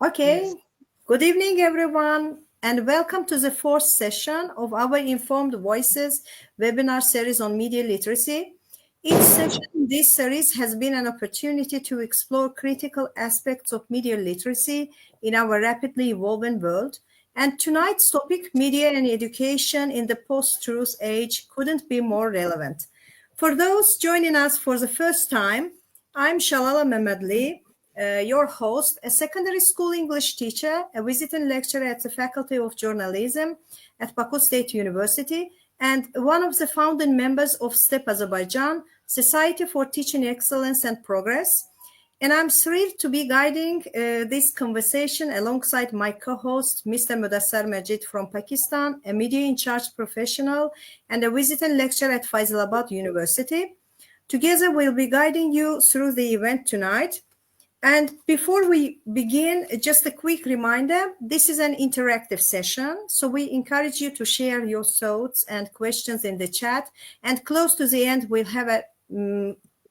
Okay, Yes. good evening, everyone, and welcome to the fourth session of our Informed Voices webinar series on media literacy. Each session in this series has been an opportunity to explore critical aspects of media literacy in our rapidly evolving world. And tonight's topic, media and education in the post-truth age, couldn't be more relevant. For those joining us for the first time, I'm Shalala Mehmedli, your host, a secondary school English teacher, a visiting lecturer at the Faculty of Journalism at Baku State University, and one of the founding members of STEP Azerbaijan, Society for Teaching Excellence and Progress. And I'm thrilled to be guiding this conversation alongside my co-host, Mr. Mudassar Majid from Pakistan, a media in charge professional and a visiting lecturer at Faisalabad University. Together, we'll be guiding you through the event tonight. And before we begin, just a quick reminder, this is an interactive session, so we encourage you to share your thoughts and questions in the chat. And close to the end, we'll have a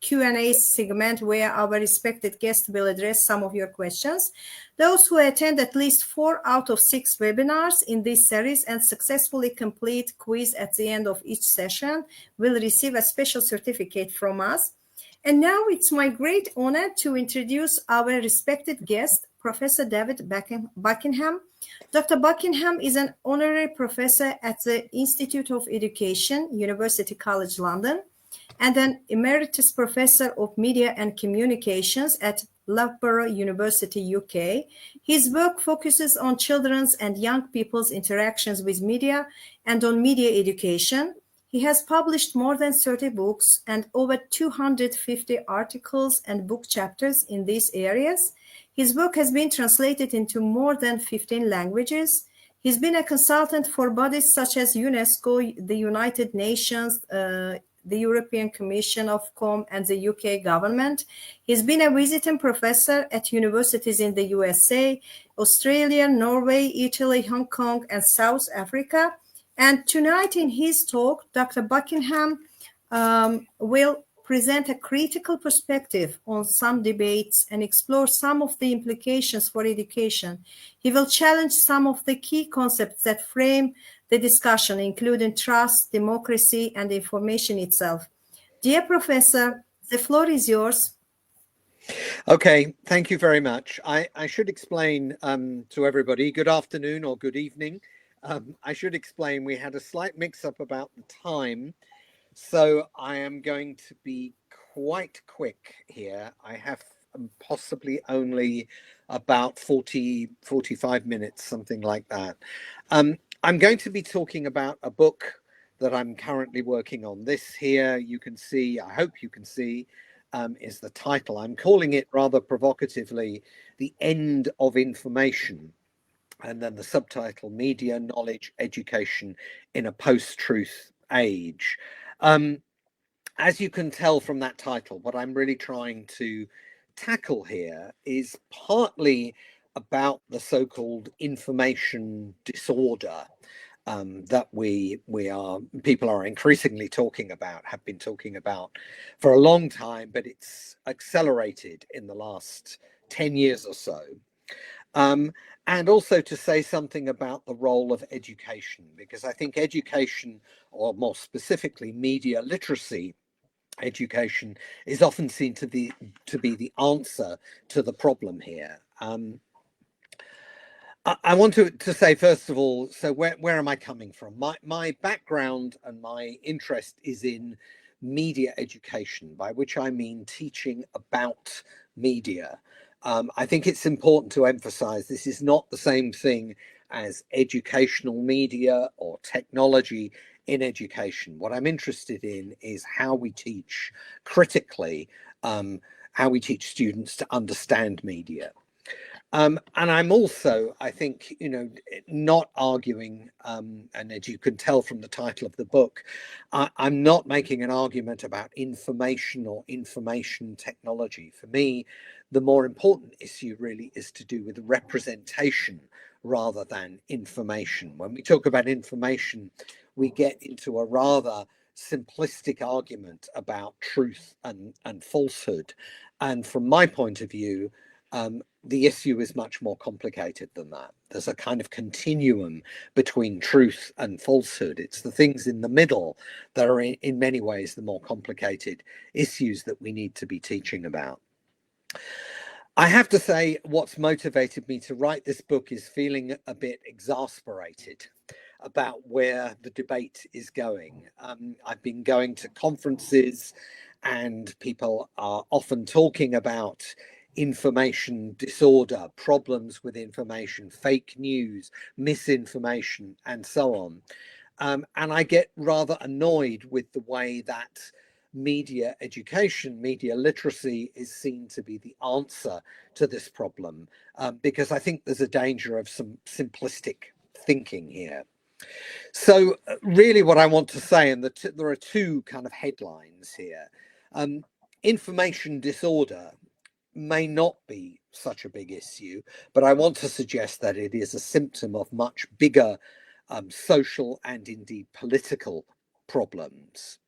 Q&A segment where our respected guest will address some of your questions. Those who attend at least 4 out of 6 webinars in this series and successfully complete quiz at the end of each session will receive a special certificate from us. And now it's my great honor to introduce our respected guest, Professor David Buckingham. Dr. Buckingham is an honorary professor at the Institute of Education, University College London, and an emeritus professor of media and communications at Loughborough University, UK. His work focuses on children's and young people's interactions with media and on media education. He has published more than 30 books and over 250 articles and book chapters in these areas. His work has been translated into more than 15 languages. He's been a consultant for bodies such as UNESCO, the United Nations, the European Commission, Ofcom, and the UK government. He's been a visiting professor at universities in the USA, Australia, Norway, Italy, Hong Kong, and South Africa. And tonight in his talk, Dr. Buckingham will present a critical perspective on some debates and explore some of the implications for education. He will challenge some of the key concepts that frame the discussion, including trust, democracy, and information itself. Dear Professor, the floor is yours. Okay, thank you very much. I should explain to everybody, good afternoon or good evening. I should explain we had a slight mix-up about the time, so I am going to be quite quick here. I have possibly only about 45 minutes, something like that. I'm going to be talking about a book that I'm currently working on. This here, you can see, I hope you can see, is the title. I'm calling it rather provocatively, The End of Information. And then the subtitle, Media, Knowledge, Education in a Post-Truth Age. As you can tell from that title, what I'm really trying to tackle here is partly about the so-called information disorder that people are increasingly talking about, have been talking about for a long time, but it's accelerated in the last 10 years or so. And also to say something about the role of education, because I think education, or more specifically media literacy education, is often seen to be the answer to the problem here. I want to say, first of all, so where am I coming from? My background and my interest is in media education, by which I mean teaching about media. I think it's important to emphasize this is not the same thing as educational media or technology in education. What I'm interested in is how we teach critically, how we teach students to understand media. And I'm also, I think, not arguing, and as you can tell from the title of the book, I'm not making an argument about information or information technology. For me, the more important issue really is to do with representation rather than information. When we talk about information, we get into a rather simplistic argument about truth and falsehood. And from my point of view, the issue is much more complicated than that. There's a kind of continuum between truth and falsehood. It's the things in the middle that are in many ways the more complicated issues that we need to be teaching about. I have to say, what's motivated me to write this book is feeling a bit exasperated about where the debate is going. I've been going to conferences and people are often talking about information disorder, problems with information, fake news, misinformation, and so on. And I get rather annoyed with the way that media education, media literacy is seen to be the answer to this problem, because I think there's a danger of some simplistic thinking here. So really what I want to say, and there are two kind of headlines here. Information disorder may not be such a big issue, but I want to suggest that it is a symptom of much bigger social and indeed political problems.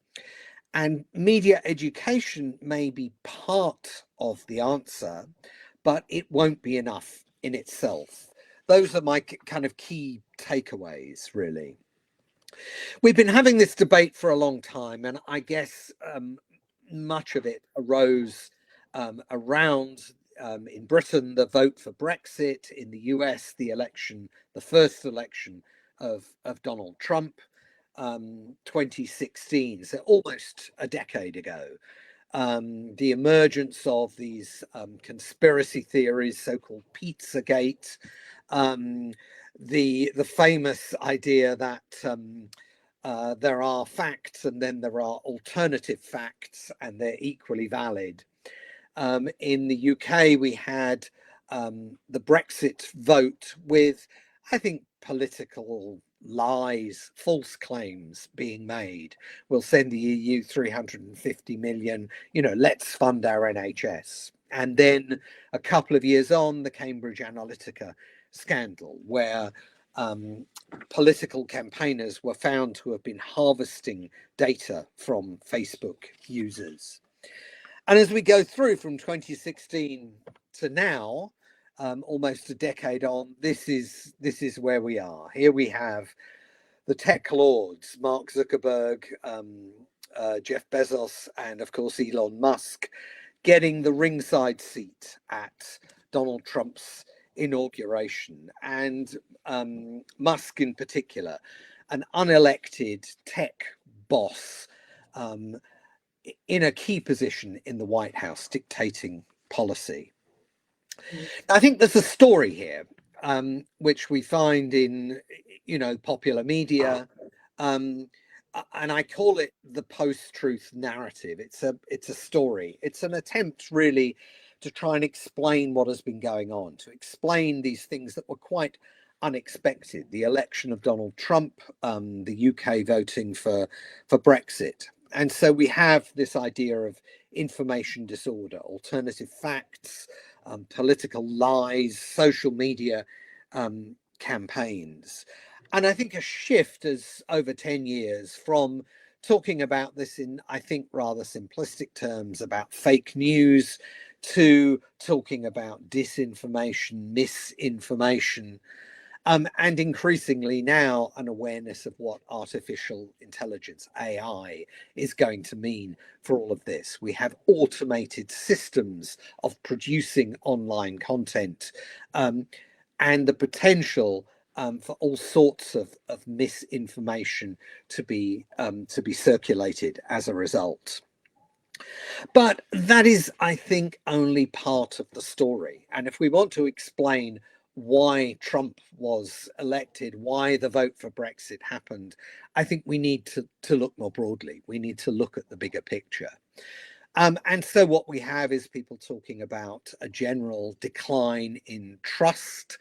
And media education may be part of the answer, but it won't be enough in itself. Those are my kind of key takeaways, really. We've been having this debate for a long time, and I guess much of it arose around, in Britain, the vote for Brexit, in the US, the first election of Donald Trump, 2016, so almost a decade ago. The emergence of these conspiracy theories, so-called Pizzagate, the famous idea that there are facts and then there are alternative facts and they're equally valid. In the UK, we had the Brexit vote with, I think, political lies, false claims being made. We'll send the EU 350 million, let's fund our NHS. And then a couple of years on, the Cambridge Analytica scandal, where political campaigners were found to have been harvesting data from Facebook users. And as we go through from 2016 to now, almost a decade on, this is where we are. Here we have the tech lords, Mark Zuckerberg, Jeff Bezos, and of course Elon Musk, getting the ringside seat at Donald Trump's inauguration, and Musk in particular, an unelected tech boss, in a key position in the White House, dictating policy. I think there's a story here, which we find in, popular media, and I call it the post-truth narrative. It's a story. It's an attempt, really, to try and explain what has been going on, to explain these things that were quite unexpected. The election of Donald Trump, the UK voting for Brexit. And so we have this idea of information disorder, alternative facts, political lies, social media campaigns. And I think a shift is over 10 years from talking about this in, I think, rather simplistic terms about fake news to talking about disinformation, misinformation, and increasingly now an awareness of what artificial intelligence, AI, is going to mean for all of this. We have automated systems of producing online content, and the potential for all sorts of misinformation to be circulated as a result. But that is, I think, only part of the story. And if we want to explain why Trump was elected, why the vote for Brexit happened, I think we need to look more broadly. We need to look at the bigger picture. And so what we have is people talking about a general decline in trust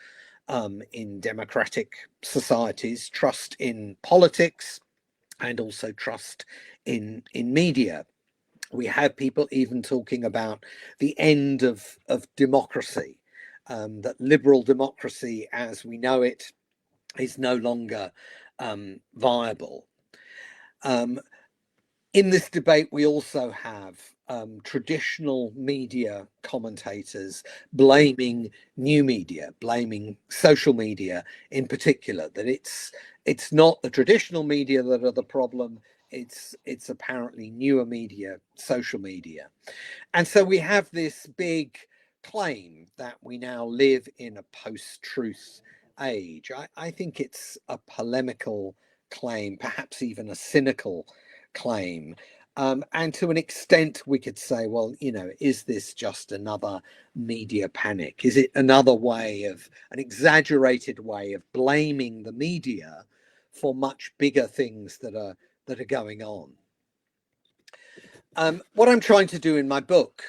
in democratic societies, trust in politics, and also trust in media. We have people even talking about the end of democracy, that liberal democracy as we know it is no longer viable. In this debate, we also have traditional media commentators blaming new media, blaming social media in particular, that it's not the traditional media that are the problem. It's apparently newer media, social media. And so we have this big claim that we now live in a post-truth age. I think it's a polemical claim, perhaps even a cynical claim. And to an extent, we could say, well, is this just another media panic? Is it another way of an exaggerated way of blaming the media for much bigger things that are going on? What I'm trying to do in my book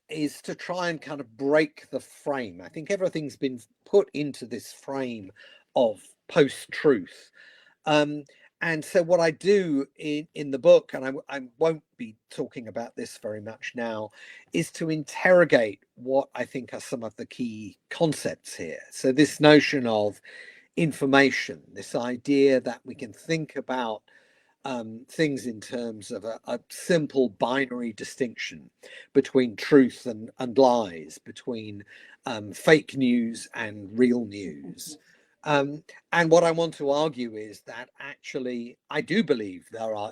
is to try and kind of break the frame. I think everything's been put into this frame of post-truth. And so what I do in the book, and I won't be talking about this very much now, is to interrogate what I think are some of the key concepts here. So this notion of information, this idea that we can think about things in terms of a simple binary distinction between truth and lies, between fake news and real news. And what I want to argue is that actually, I do believe there are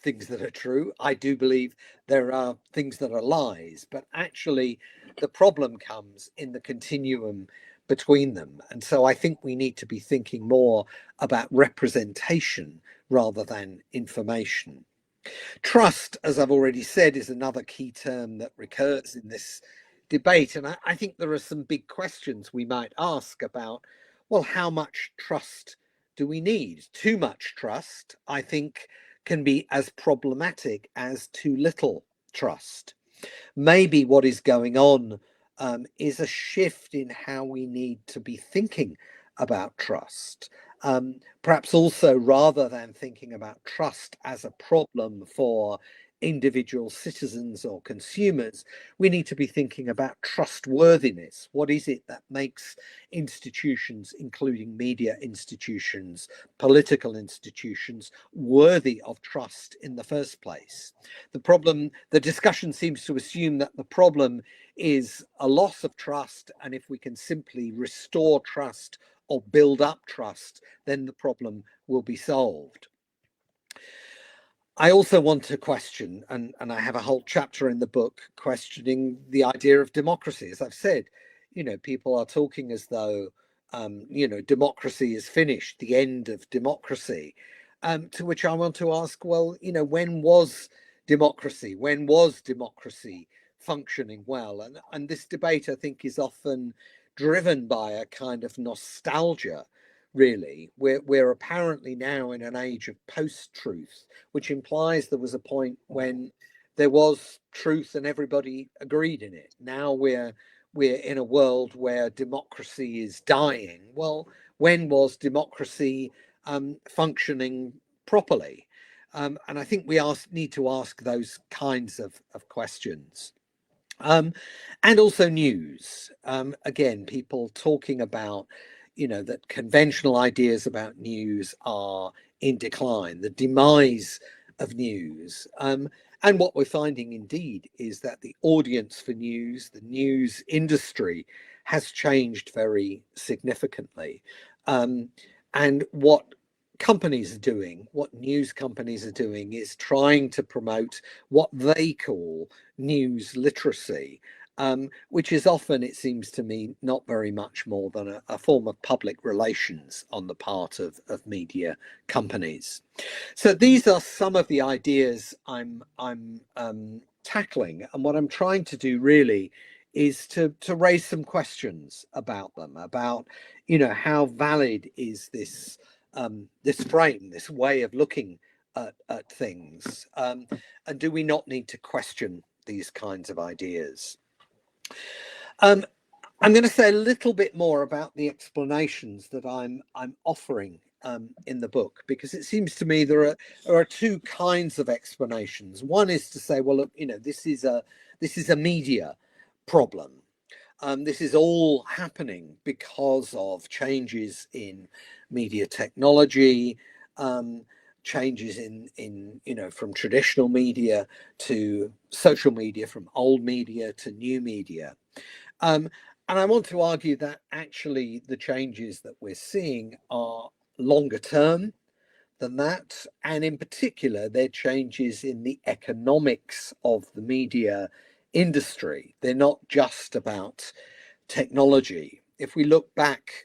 things that are true. I do believe there are things that are lies, but actually, the problem comes in the continuum between them. And so I think we need to be thinking more about representation rather than information. Trust, as I've already said, is another key term that recurs in this debate. And I think there are some big questions we might ask about, well, how much trust do we need? Too much trust, I think, can be as problematic as too little trust. Maybe what is going on is a shift in how we need to be thinking about trust. Perhaps also, rather than thinking about trust as a problem for individual citizens or consumers, we need to be thinking about trustworthiness. What is it that makes institutions, including media institutions, political institutions, worthy of trust in the first place? The discussion seems to assume that the problem is a loss of trust, and if we can simply restore trust or build up trust, then the problem will be solved. I also want to question, and I have a whole chapter in the book questioning the idea of democracy. As I've said, people are talking as though, democracy is finished, the end of democracy. To which I want to ask, well, when was democracy? When was democracy functioning well? And this debate, I think, is often driven by a kind of nostalgia. Really, we're apparently now in an age of post-truth, which implies there was a point when there was truth and everybody agreed in it. Now we're in a world where democracy is dying. Well, when was democracy functioning properly? And I think we need to ask those kinds of questions. And also news. Again, people talking about, that conventional ideas about news are in decline, the demise of news. And what we're finding indeed is that the audience for news, the news industry, has changed very significantly. And what companies are doing, what news companies are doing, is trying to promote what they call news literacy, which is often, it seems to me, not very much more than a form of public relations on the part of media companies. So these are some of the ideas I'm tackling, and what I'm trying to do really is to raise some questions about them, about how valid is this frame, this way of looking at things, and do we not need to question these kinds of ideas? I'm going to say a little bit more about the explanations that I'm offering in the book, because it seems to me there are two kinds of explanations. One is to say, well, look, this is a media problem. This is all happening because of changes in media technology, changes in from traditional media to social media, from old media to new media. Um, and I want to argue that actually the changes that we're seeing are longer term than that. And in particular, they're changes in the economics of the media industry. They're not just about technology. If we look back,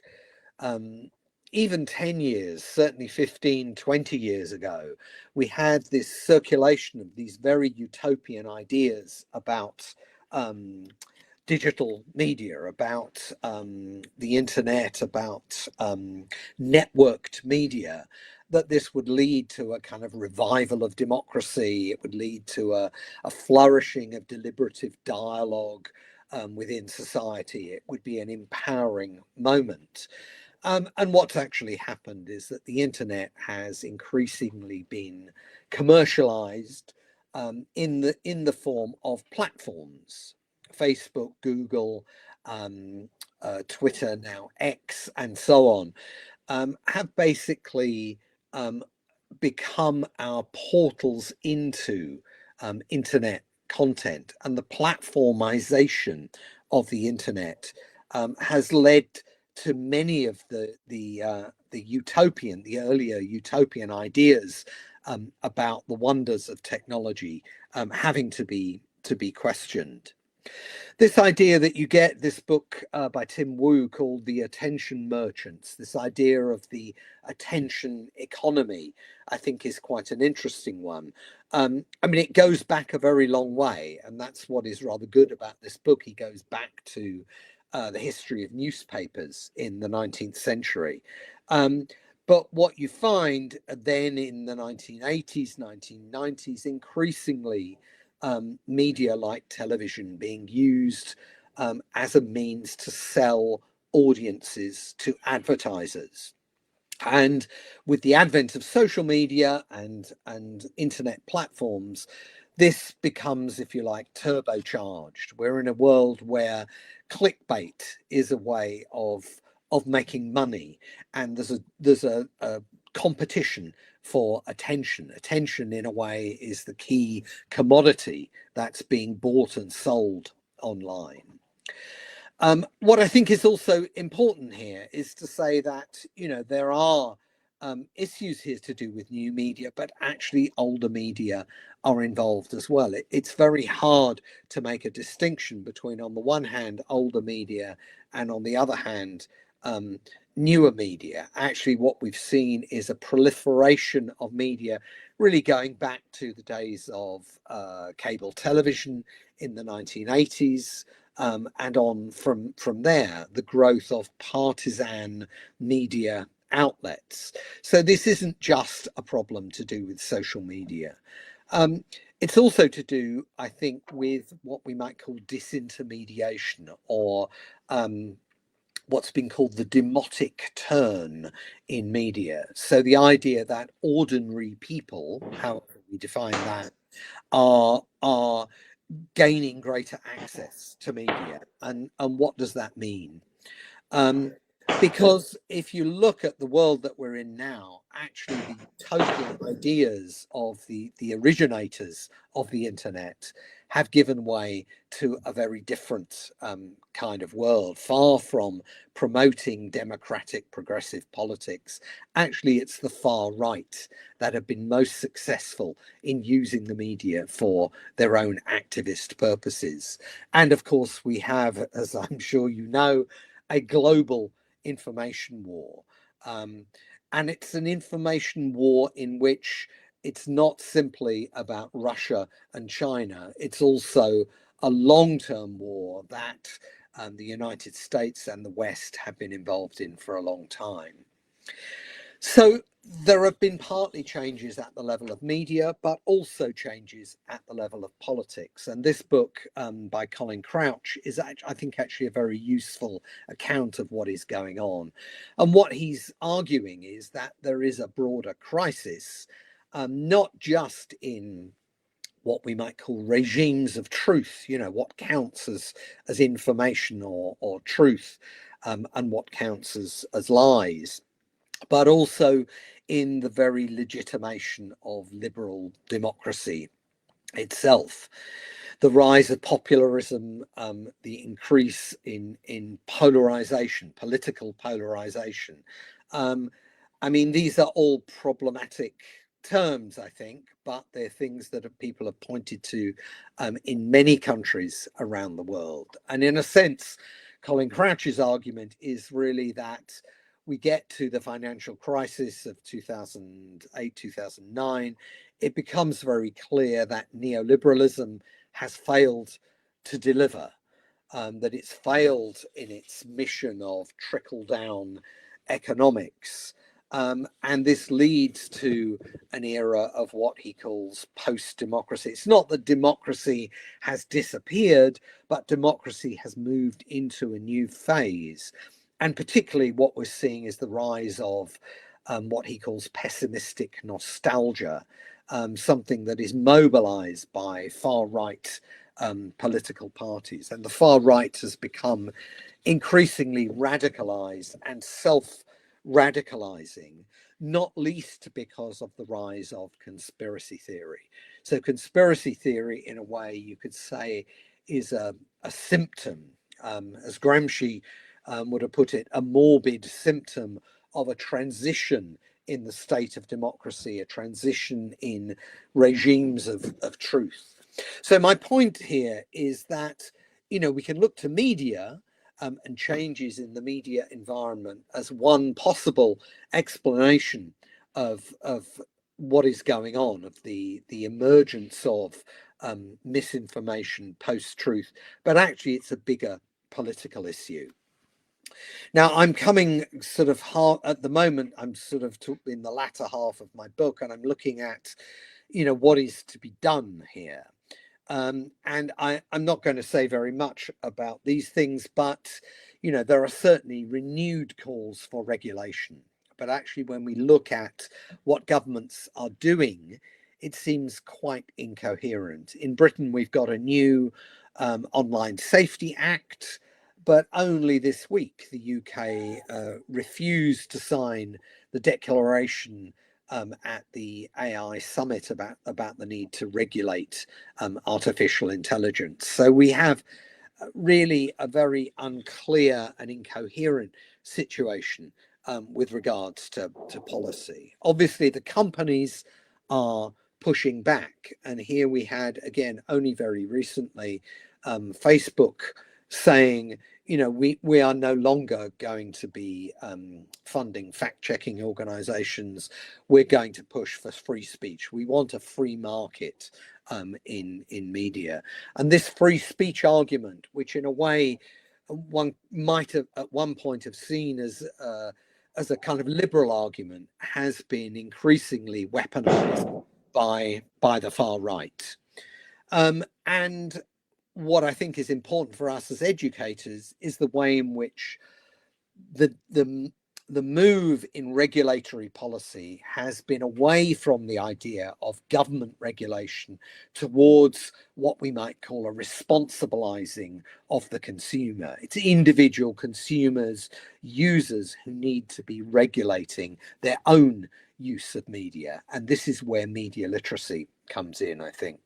um, even 10 years, certainly 15, 20 years ago, we had this circulation of these very utopian ideas about digital media, about the internet, about networked media, that this would lead to a kind of revival of democracy. It would lead to a flourishing of deliberative dialogue within society. It would be an empowering moment. And what's actually happened is that the internet has increasingly been commercialized in the form of platforms. Facebook, Google, Twitter, now X, and so on, have basically um, become our portals into internet content, and the platformization of the internet has led to many of the earlier utopian ideas about the wonders of technology having to be questioned. This idea that you get this book by Tim Wu called The Attention Merchants, this idea of the attention economy, I think is quite an interesting one. I mean, it goes back a very long way, and that's what is rather good about this book. He goes back to the history of newspapers in the 19th century. But what you find then in the 1980s, 1990s, increasingly media like television being used as a means to sell audiences to advertisers. And with the advent of social media and internet platforms, this becomes, if you like, turbocharged. We're in a world where clickbait is a way of making money, and there's a competition for attention. Attention, in a way, is the key commodity that's being bought and sold online. What I think is also important here is to say that, there are issues here to do with new media, but actually older media are involved as well. It's very hard to make a distinction between, on the one hand, older media, and on the other hand, newer media. Actually, what we've seen is a proliferation of media, really going back to the days of cable television in the 1980s. And on from there, the growth of partisan media outlets. So this isn't just a problem to do with social media. It's also to do, I think, with what we might call disintermediation, or what's been called the demotic turn in media. So the idea that ordinary people, however we define that, are gaining greater access to media. And what does that mean? Because if you look at the world that we're in now, actually the utopian ideas of the originators of the internet have given way to a very different kind of world, far from promoting democratic progressive politics. Actually, it's the far right that have been most successful in using the media for their own activist purposes. And of course, we have, as I'm sure you know, a global information war. And it's an information war in which it's not simply about Russia and China, it's also a long term war that the United States and the West have been involved in for a long time. So there have been partly changes at the level of media, but also changes at the level of politics. And this book by Colin Crouch is, I think, actually a very useful account of what is going on. And what he's arguing is that there is a broader crisis, not just in what we might call regimes of truth, what counts as information or truth, and what counts as lies, but also in the very legitimation of liberal democracy itself. The rise of popularism, the increase in polarization, political polarization. I mean, these are all problematic terms, I think, but they're things that people have pointed to in many countries around the world. And in a sense, Colin Crouch's argument is really that we get to the financial crisis of 2008, 2009, it becomes very clear that neoliberalism has failed to deliver, that it's failed in its mission of trickle down economics. And this leads to an era of what he calls post-democracy. It's not that democracy has disappeared, but democracy has moved into a new phase. And particularly what we're seeing is the rise of what he calls pessimistic nostalgia, something that is mobilized by far-right political parties. And the far right has become increasingly radicalized and self-radicalizing, not least because of the rise of conspiracy theory. So conspiracy theory, in a way, you could say, is a symptom, as Gramsci would have put it, a morbid symptom of a transition in the state of democracy, a transition in regimes of truth. So my point here is that, we can look to media and changes in the media environment as one possible explanation of what is going on, of the emergence of misinformation, post-truth, but actually it's a bigger political issue. Now, I'm coming sort of at the moment, I'm sort of in the latter half of my book, and I'm looking at, what is to be done here. And I'm not going to say very much about these things, but, there are certainly renewed calls for regulation. But actually, when we look at what governments are doing, it seems quite incoherent. In Britain, we've got a new Online Safety Act, but only this week the UK refused to sign the declaration at the AI summit about the need to regulate artificial intelligence. So we have really a very unclear and incoherent situation with regards to policy. Obviously, the companies are pushing back. And here we had, again, only very recently, Facebook saying, we are no longer going to be funding fact-checking organizations. We're going to push for free speech. We want a free market in media. And this free speech argument, which in a way one might have at one point have seen as a kind of liberal argument, has been increasingly weaponized by the far right. And what I think is important for us as educators is the way in which the move in regulatory policy has been away from the idea of government regulation towards what we might call a responsibilizing of the consumer. It's individual consumers, users who need to be regulating their own use of media. And this is where media literacy comes in, I think.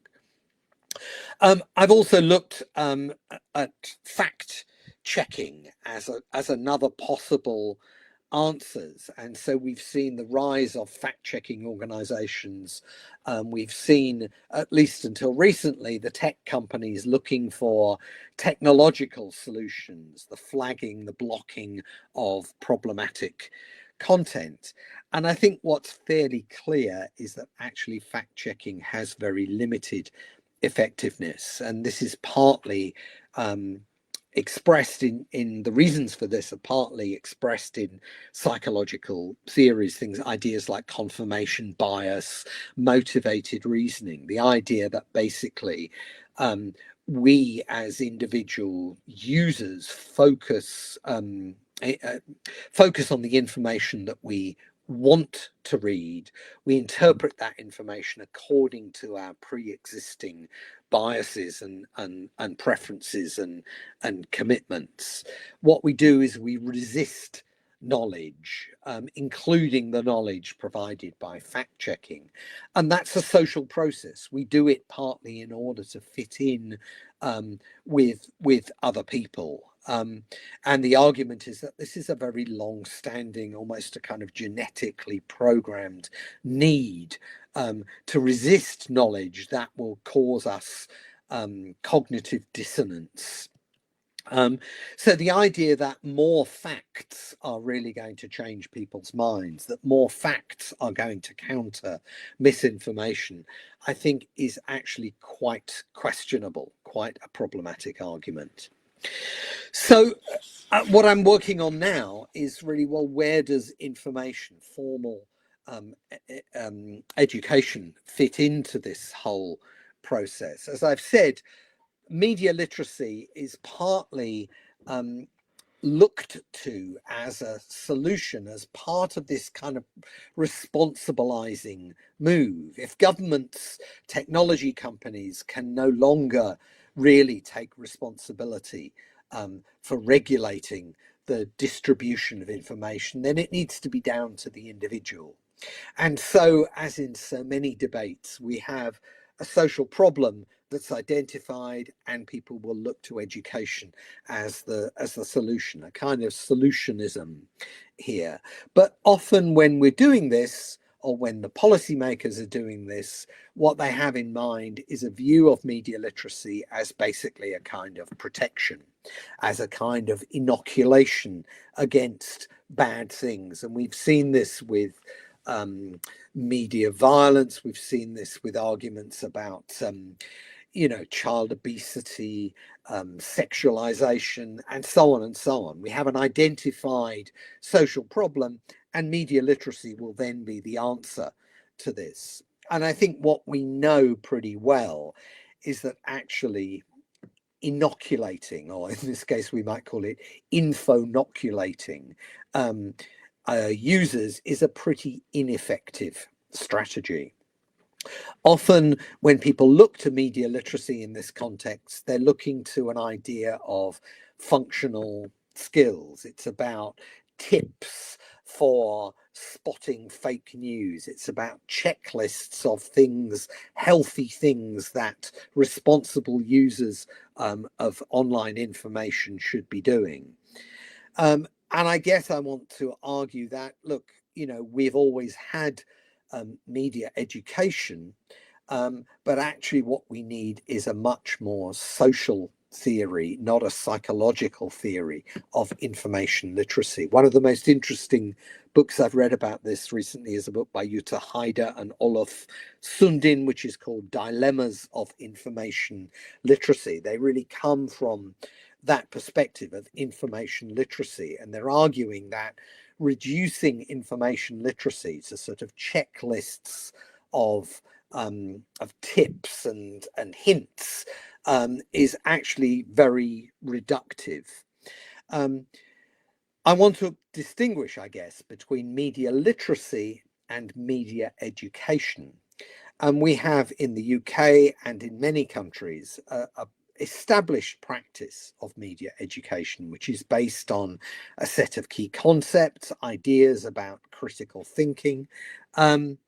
I've also looked at fact checking as another possible answers. And so we've seen the rise of fact-checking organizations. We've seen, at least until recently, the tech companies looking for technological solutions, the flagging, the blocking of problematic content. And I think what's fairly clear is that actually fact-checking has very limited effectiveness. And this is partly expressed in the reasons for this are partly expressed in psychological theories, ideas like confirmation bias, motivated reasoning, the idea that basically we as individual users focus on the information that we want to read. We interpret that information according to our pre-existing biases and preferences and commitments. What we do is we resist knowledge, including the knowledge provided by fact checking. And that's a social process. We do it partly in order to fit in with other people. And the argument is that this is a very long standing, almost a kind of genetically programmed need to resist knowledge that will cause us cognitive dissonance. So the idea that more facts are really going to change people's minds, that more facts are going to counter misinformation, I think is actually quite questionable, quite a problematic argument. So what I'm working on now is really, well, where does information, formal education fit into this whole process? As I've said, media literacy is partly looked to as a solution, as part of this kind of responsibilizing move. If governments, technology companies can no longer really take responsibility for regulating the distribution of information, then it needs to be down to the individual. And so, as in so many debates, we have a social problem that's identified, and people will look to education as the solution, a kind of solutionism here. But often when we're doing this, or when the policymakers are doing this, what they have in mind is a view of media literacy as basically a kind of protection, as a kind of inoculation against bad things. And we've seen this with media violence. We've seen this with arguments about child obesity, sexualization, and so on and so on. We have an identified social problem, and media literacy will then be the answer to this. And I think what we know pretty well is that actually inoculating, or in this case we might call it infonoculating, users is a pretty ineffective strategy. Often when people look to media literacy in this context, they're looking to an idea of functional skills. It's about tips for spotting fake news. It's about checklists of things, healthy things that responsible users of online information should be doing. And I guess I want to argue that, look, we've always had media education, but actually what we need is a much more social theory, not a psychological theory of information literacy. One of the most interesting books I've read about this recently is a book by Jutta Heider and Olof Sundin, which is called Dilemmas of Information Literacy. They really come from that perspective of information literacy, and they're arguing that reducing information literacy to sort of checklists of tips and hints is actually very reductive. I want to distinguish, I guess, between media literacy and media education. And we have in the UK and in many countries a established practice of media education, which is based on a set of key concepts, ideas about critical thinking. And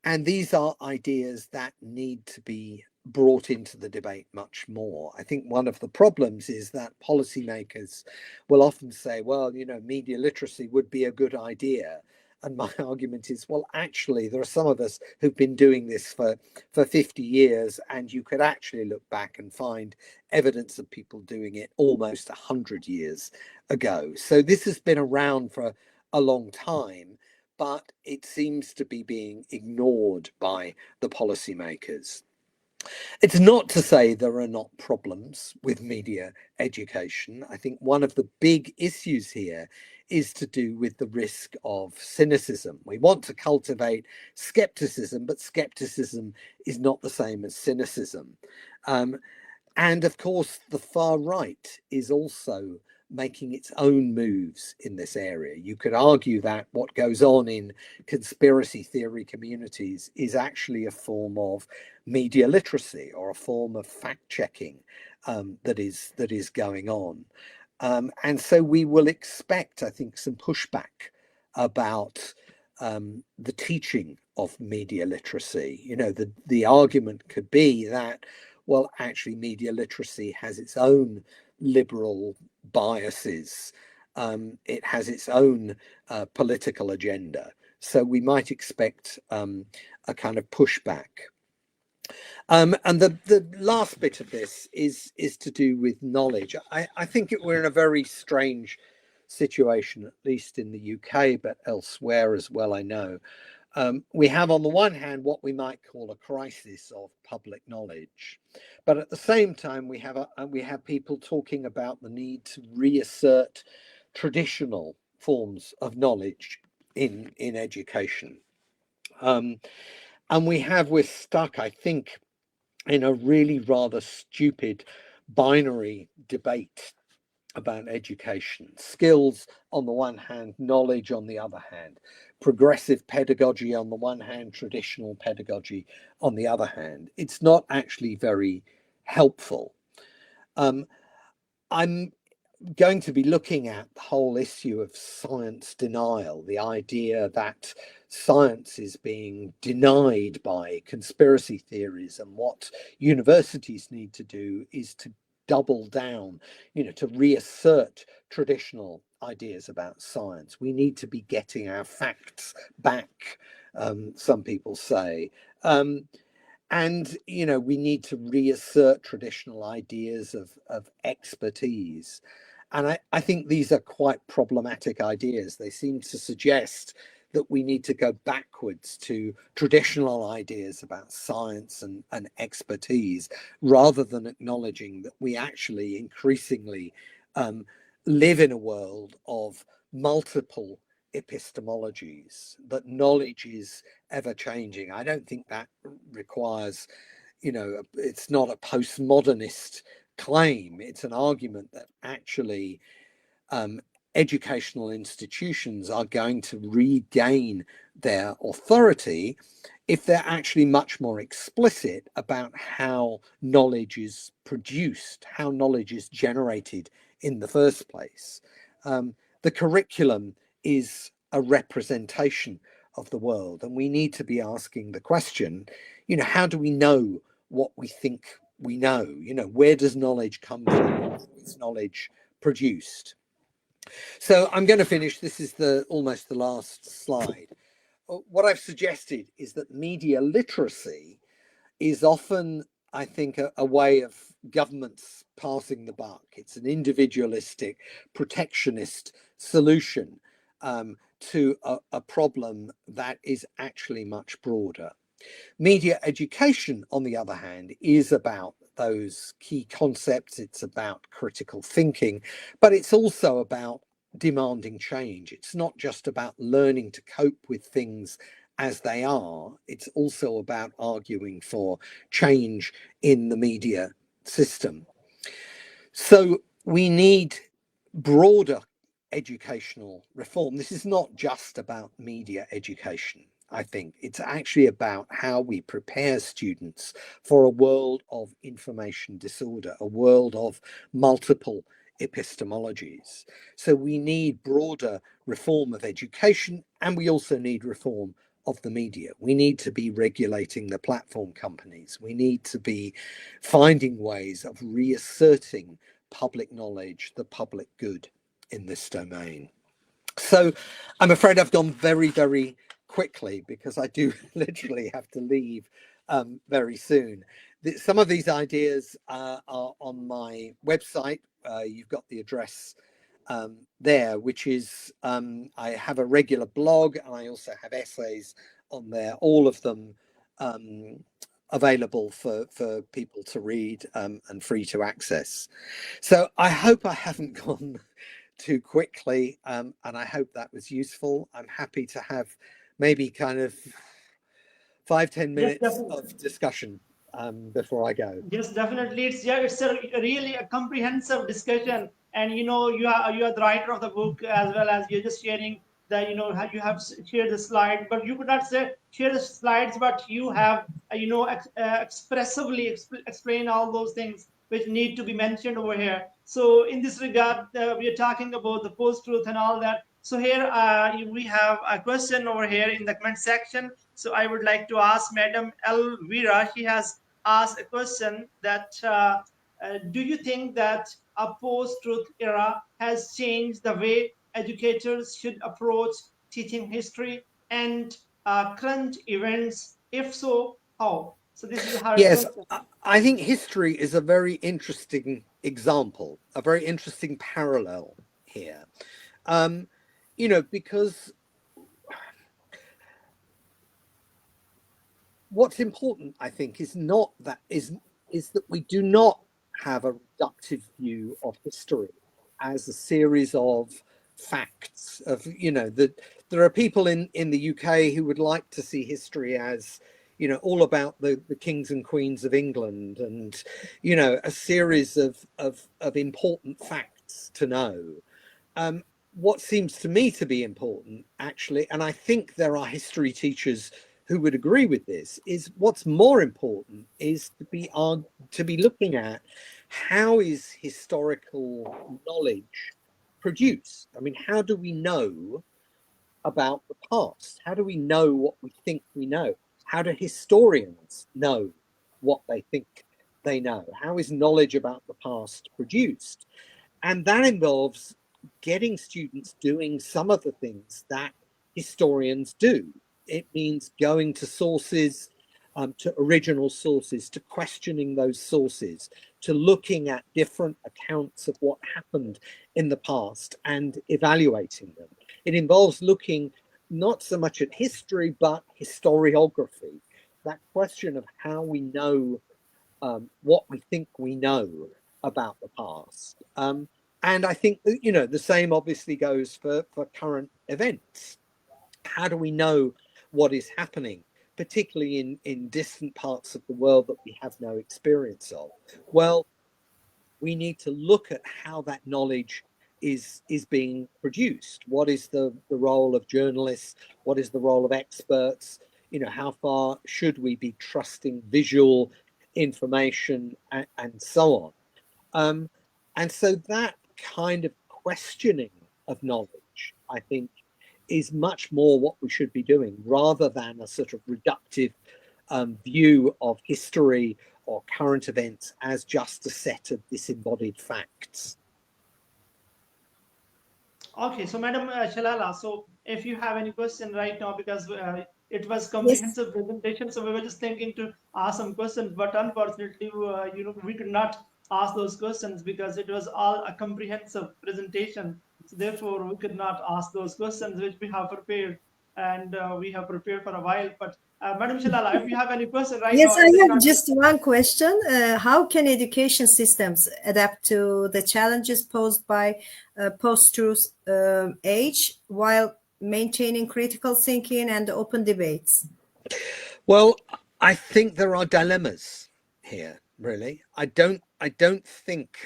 these are ideas that need to be brought into the debate much more. I think one of the problems is that policymakers will often say, well, media literacy would be a good idea. And my argument is, well, actually, there are some of us who've been doing this for 50 years, and you could actually look back and find evidence of people doing it almost 100 years ago. So this has been around for a long time, but it seems to be being ignored by the policymakers. It's not to say there are not problems with media education. I think one of the big issues here is to do with the risk of cynicism. We want to cultivate skepticism, but skepticism is not the same as cynicism. And of course, the far right is also making its own moves in this area. You could argue that what goes on in conspiracy theory communities is actually a form of media literacy or a form of fact checking that is going on. And so we will expect, I think, some pushback about the teaching of media literacy. You know, the argument could be that, well, actually, media literacy has its own liberal biases. It has its own political agenda. So we might expect a kind of pushback. And the last bit of this is to do with knowledge. I think we're in a very strange situation, at least in the UK, but elsewhere as well, I know. We have, on the one hand, what we might call a crisis of public knowledge, but at the same time, we have people talking about the need to reassert traditional forms of knowledge in education. And we're stuck, I think, in a really rather stupid binary debate about education. Skills on the one hand, knowledge on the other hand, progressive pedagogy on the one hand, traditional pedagogy on the other hand. It's not actually very helpful. I'm going to be looking at the whole issue of science denial, the idea that science is being denied by conspiracy theories, and what universities need to do is to double down, to reassert traditional ideas about science. We need to be getting our facts back, some people say. And we need to reassert traditional ideas of expertise. And I think these are quite problematic ideas. They seem to suggest that we need to go backwards to traditional ideas about science and expertise, rather than acknowledging that we actually increasingly live in a world of multiple epistemologies, that knowledge is ever changing. I don't think that requires, it's not a postmodernist claim. It's an argument that actually educational institutions are going to regain their authority if they're actually much more explicit about how knowledge is produced, how knowledge is generated in the first place. The curriculum is a representation of the world, and we need to be asking the question, how do we know what we think we know? Where does knowledge come from? How is knowledge produced? So I'm going to finish. This is almost the last slide. What I've suggested is that media literacy is often, I think, a way of governments passing the buck. It's an individualistic, protectionist solution to a problem that is actually much broader. Media education, on the other hand, is about those key concepts. It's about critical thinking, but it's also about demanding change. It's not just about learning to cope with things as they are. It's also about arguing for change in the media system. So we need broader educational reform. This is not just about media education. I think it's actually about how we prepare students for a world of information disorder, a world of multiple epistemologies. So we need broader reform of education, and we also need reform of the media. We need to be regulating the platform companies. We need to be finding ways of reasserting public knowledge, the public good in this domain. So I'm afraid I've gone very, very quickly, because I do literally have to leave very soon. Some of these ideas are on my website. You've got the address there, which is, I have a regular blog, and I also have essays on there, all of them available for people to read and free to access. So I hope I haven't gone too quickly, and I hope that was useful. I'm happy to have maybe kind of 5-10 Yes, minutes of discussion before I go. yes, definitely. It's a really a comprehensive discussion, and you are the writer of the book, as well as you're just sharing that you have shared the slide, but you could not say share the slides, but you have expressively explain all those things which need to be mentioned over here. So in this regard, we are talking about the post-truth and all that. So here we have a question over here in the comment section. So I would like to ask Madam Elvira. She has asked a question that do you think that a post-truth era has changed the way educators should approach teaching history and current events? If so, how? So this is her Yes, question. I think history is a very interesting example, a very interesting parallel here. Because what's important, I think, is that we do not have a reductive view of history as a series of facts of that there are people in the UK who would like to see history as all about the kings and queens of England and a series of important facts to know. What seems to me to be important, actually, and I think there are history teachers who would agree with this, is what's more important is to be looking at how is historical knowledge produced. I mean, how do we know about the past? How do we know what we think we know? How do historians know what they think they know? How is knowledge about the past produced? And that involves getting students doing some of the things that historians do. It means going to sources, to original sources, to questioning those sources, to looking at different accounts of what happened in the past and evaluating them. It involves looking not so much at history, but historiography, that question of how we know what we think we know about the past. And I think that, the same obviously goes for current events. How do we know what is happening, particularly in distant parts of the world that we have no experience of? Well, we need to look at how that knowledge is being produced. What is the role of journalists? What is the role of experts? How far should we be trusting visual information and so on? And so that kind of questioning of knowledge, I think, is much more what we should be doing rather than a sort of reductive view of history or current events as just a set of disembodied facts. Okay, so Madam Shalala, so if you have any question right now, because it was Yes. comprehensive presentation, so we were just thinking to ask some questions, but unfortunately, we could not ask those questions because it was all a comprehensive presentation. So therefore, we could not ask those questions which we have prepared, and we have prepared for a while. But Madam Shalala, if you have any question right Yes, now I in the have chat. just one question. How can education systems adapt to the challenges posed by post-truth age while maintaining critical thinking and open debates? Well, I think there are dilemmas here, really. I don't think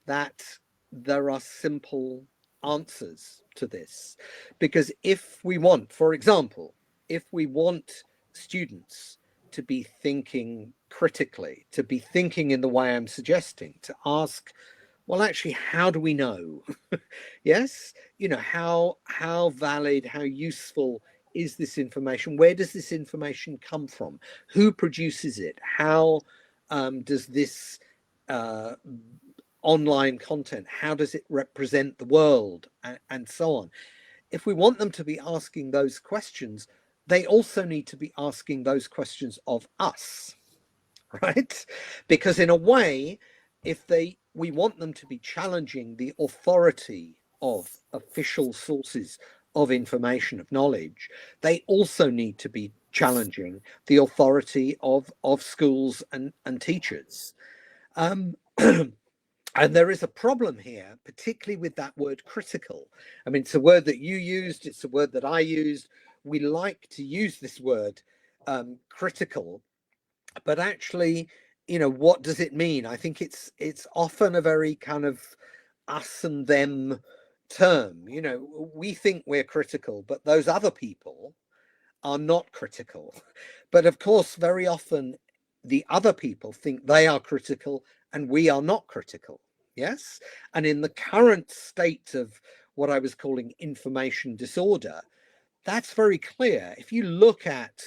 that there are simple answers to this. Because if we want, for example, if we want students to be thinking critically, to be thinking in the way I'm suggesting, to ask, well, actually, how do we know? Yes, how valid, how useful is this information? Where does this information come from? Who produces it? How does this online content, how does it represent the world, and so on? If we want them to be asking those questions, they also need to be asking those questions of us, right? Because in a way, if we want them to be challenging the authority of official sources of information, of knowledge, they also need to be challenging the authority of schools and teachers. And there is a problem here, particularly with that word critical. I mean, it's a word that you used, it's a word that I used. We like to use this word critical, but actually, what does it mean? I think it's often a very kind of us and them term. We think we're critical, but those other people are not critical. But of course, very often the other people think they are critical and we are not critical. Yes. And in the current state of what I was calling information disorder, that's very clear. If you look at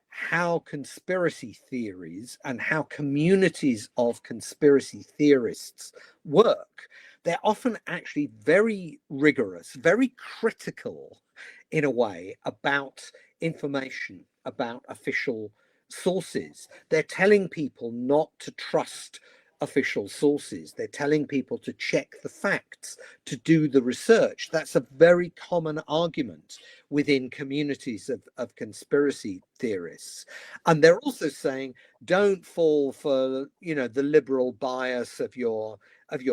how conspiracy theories and how communities of conspiracy theorists work, they're often actually very rigorous, very critical in a way about information, about official sources. They're telling people not to trust official sources. They're telling people to check the facts, to do the research. That's a very common argument within communities of conspiracy theorists. And they're also saying, don't fall for, the liberal bias of your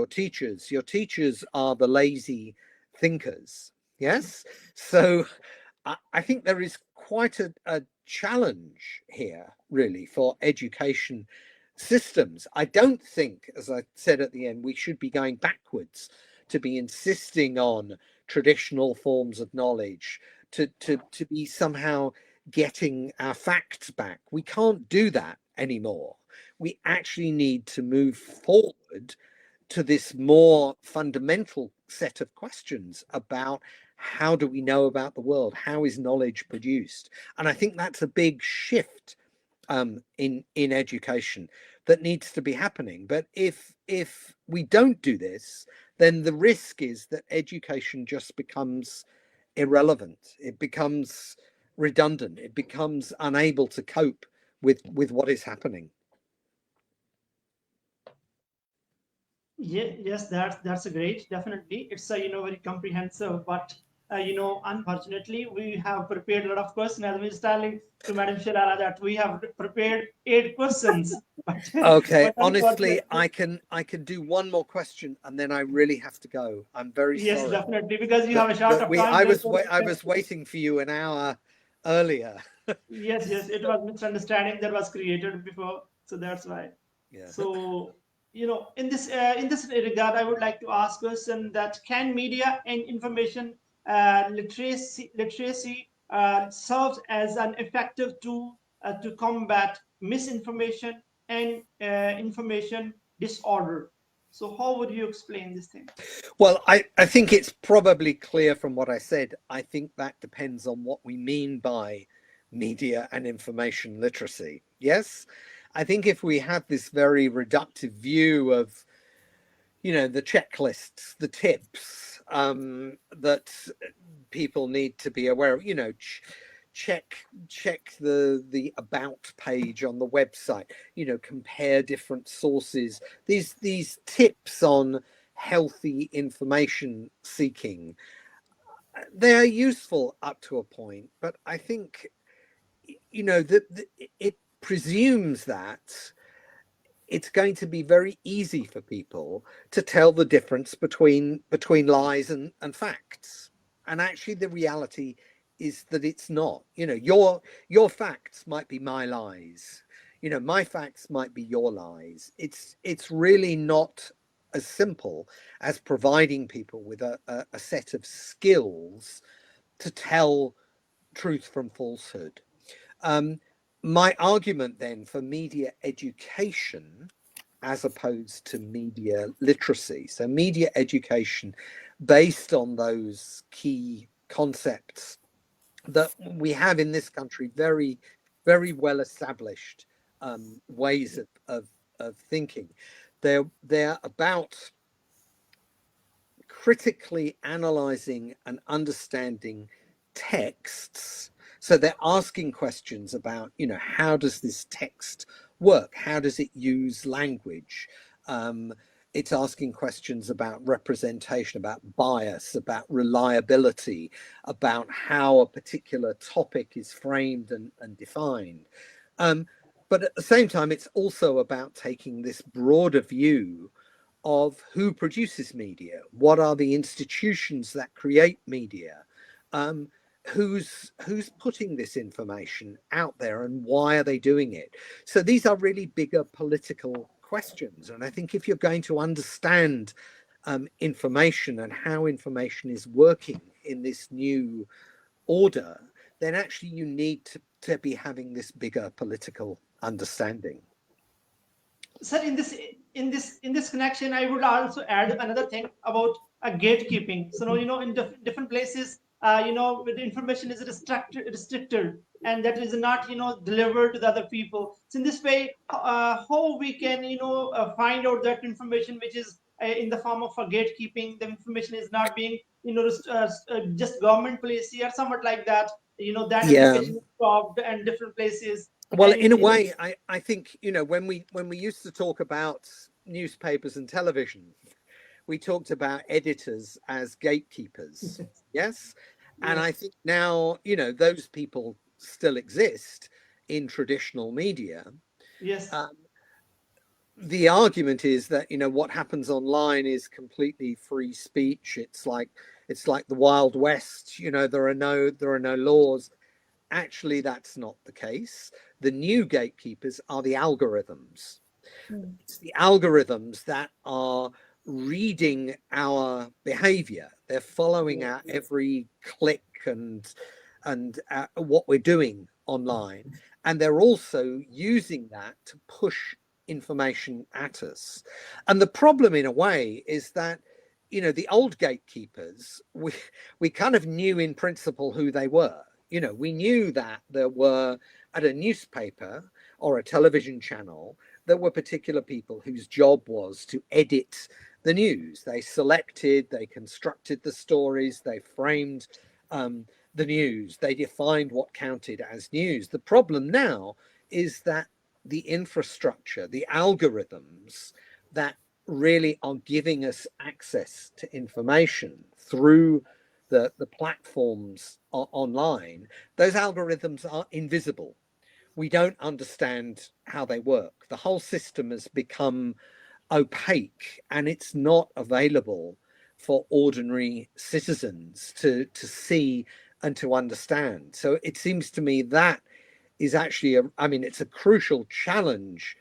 teachers. Your teachers are the lazy thinkers. Yes. So I think there is quite a challenge here, really, for education systems. I don't think, as I said at the end, we should be going backwards to be insisting on traditional forms of knowledge, to be somehow getting our facts back. We can't do that anymore. We actually need to move forward to this more fundamental set of questions about how do we know about the world? How is knowledge produced? And I think that's a big shift in education that needs to be happening. But if we don't do this, then the risk is that education just becomes irrelevant. It becomes redundant. It becomes unable to cope with what is happening. Yeah, yes, that's a great. Definitely, it's a very comprehensive, but unfortunately, we have prepared a lot of questions. As I was telling to Madam Sharara that we have prepared 8 questions, but Okay, but honestly, unfortunately, I can do one more question and then I really have to go. I'm very yes, sorry definitely, because you have a short that of we time. Therefore, I was waiting for you an hour earlier. yes, yes, it was misunderstanding that was created before, so that's why. Yeah. So, in this regard, I would like to ask question that can media and information literacy serves as an effective tool to combat misinformation and information disorder? So, how would you explain this thing? Well, I think it's probably clear from what I said. I think that depends on what we mean by media and information literacy. Yes, I think if we have this very reductive view of, the checklists, the tips that people need to be aware of, check the about page on the website, compare different sources, these tips on healthy information seeking, they're useful up to a point, but I think that it presumes that it's going to be very easy for people to tell the difference between lies and facts. And actually the reality is that it's not. Your facts might be my lies. My facts might be your lies. It's really not as simple as providing people with a set of skills to tell truth from falsehood. My argument then for media education as opposed to media literacy, so media education based on those key concepts that we have in this country, very, very well established ways of thinking. They're about critically analyzing and understanding texts. So they're asking questions about, how does this text work? How does it use language? It's asking questions about representation, about bias, about reliability, about how a particular topic is framed and defined. But at the same time, it's also about taking this broader view of who produces media, what are the institutions that create media, who's putting this information out there, and why are they doing it. So these are really bigger political questions, and I think if you're going to understand information and how information is working in this new order, then actually you need to be having this bigger political understanding. Sir, in this in this connection, I would also add another thing about gatekeeping. So in different places, the information is restricted, and that is not delivered to the other people. So in this way, how we can find out that information which is in the form of a gatekeeping, the information is not being just government policy or somewhat like that. That Yeah. information is stopped and different places. Well, And in a way, I think, when we used to talk about newspapers and television, we talked about editors as gatekeepers. Yes. And I yes, think now, those people still exist in traditional media. yes, Um, the argument is that, what happens online is completely free speech. It's like the Wild West. There are no laws. Actually, that's not the case. The new gatekeepers are the algorithms. Mm. It's the algorithms that are reading our behavior. They're following our every click and what we're doing online, and they're also using that to push information at us. And the problem, in a way, is that the old gatekeepers, we kind of knew in principle who they were. We knew that there were, at a newspaper or a television channel, there were particular people whose job was to edit the news. They selected, they constructed the stories, they framed the news, they defined what counted as news. The problem now is that the infrastructure, the algorithms that really are giving us access to information through the platforms online, those algorithms are invisible. We don't understand how they work. The whole system has become opaque, and it's not available for ordinary citizens to see and to understand. So it seems to me that is actually it's a crucial challenge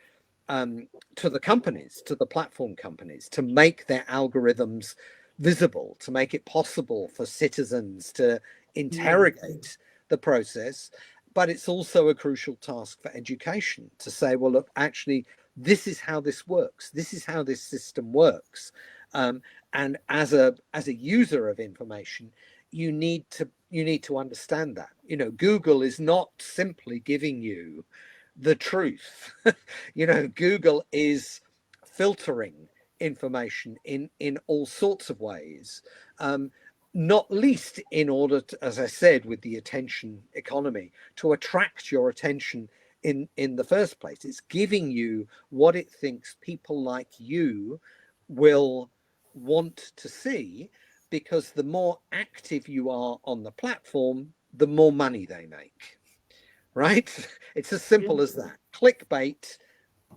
to the companies, to the platform companies, to make their algorithms visible, to make it possible for citizens to interrogate the process. But it's also a crucial task for education to say, well, look, actually, this is how this works. This is how this system works. And as a user of information, you need to understand that. Google is not simply giving you the truth. Google is filtering information in all sorts of ways, not least in order to, as I said, with the attention economy, to attract your attention in the first place. It's giving you what it thinks people like you will want to see, because the more active you are on the platform, the more money they make. Right? It's as simple as yes. that. Clickbait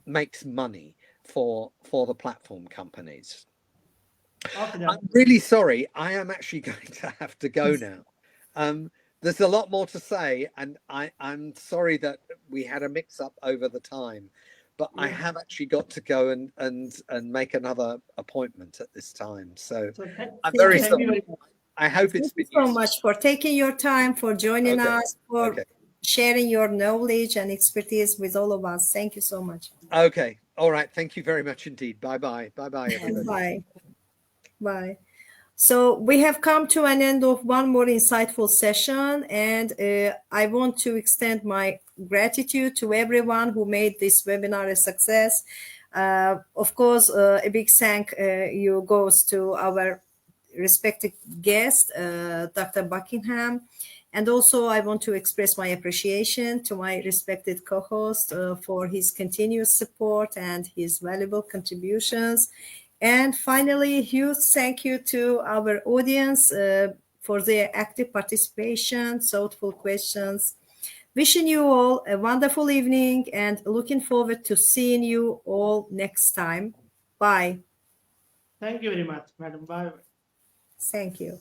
makes money for the platform companies. Okay, then. I'm really sorry. I am actually going to have to go now. There's a lot more to say, and I'm sorry that we had a mix up over the time, but I Yeah. have actually got to go and make another appointment at this time. So So I'm Thank very you thank so you sorry. much. very much. I hope it's Thank you been so useful. much for taking your time, for joining Okay. us, for Okay. sharing your knowledge and expertise with all of us. Thank you so much. Okay. All right. Thank you very much indeed. Bye bye. Bye bye, And everybody. bye. Bye. So we have come to an end of one more insightful session, and I want to extend my gratitude to everyone who made this webinar a success. Of course, a big thank you goes to our respected guest, Dr. Buckingham. And also, I want to express my appreciation to my respected co-host for his continuous support and his valuable contributions. And finally, huge thank you to our audience for their active participation, thoughtful questions. Wishing you all a wonderful evening and looking forward to seeing you all next time. Bye. Thank you very much, madam. Bye. Thank you.